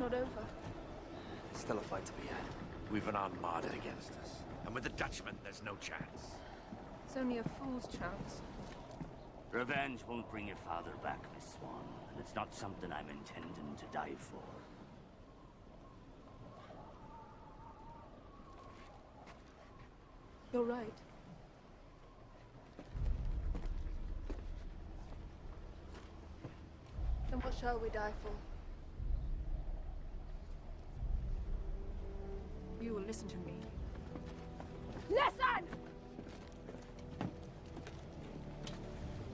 not over. Still a fight to be had. We've an armada against us. And with the Dutchmen, there's no chance. It's only a fool's chance. Revenge won't bring your father back, Miss Swan, and it's not something I'm intending to die for. You're right. Then what shall we die for? You will listen to me. Listen!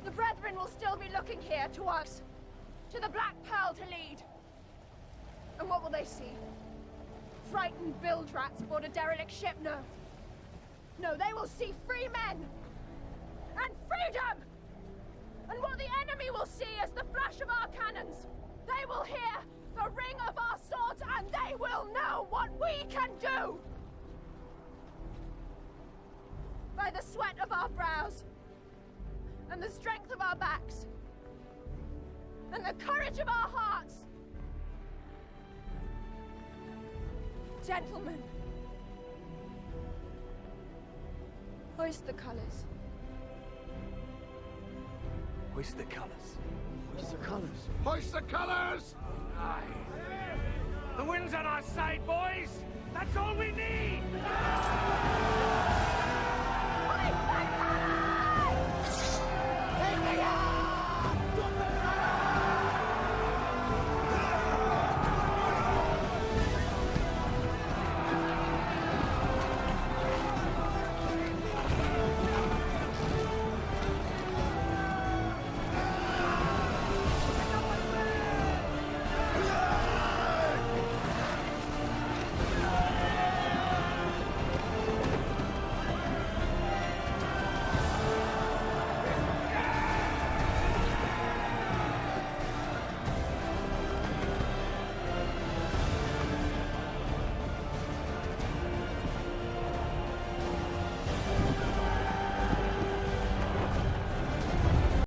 The Brethren will still be looking here to us, to the Black Pearl to lead. And what will they see? Frightened bilge rats aboard a derelict ship? No. No, they will see free men! And freedom! And what the enemy will see is the flash of our cannons. They will hear the ring of our swords, and they will know what we can do! By the sweat of our brows, and the strength of our backs, and the courage of our hearts. Gentlemen, hoist the colors. Hoist the colors. Hoist the colors! Hoist the colors! Aye. The wind's on our side, boys! That's all we need! Hoist the colors!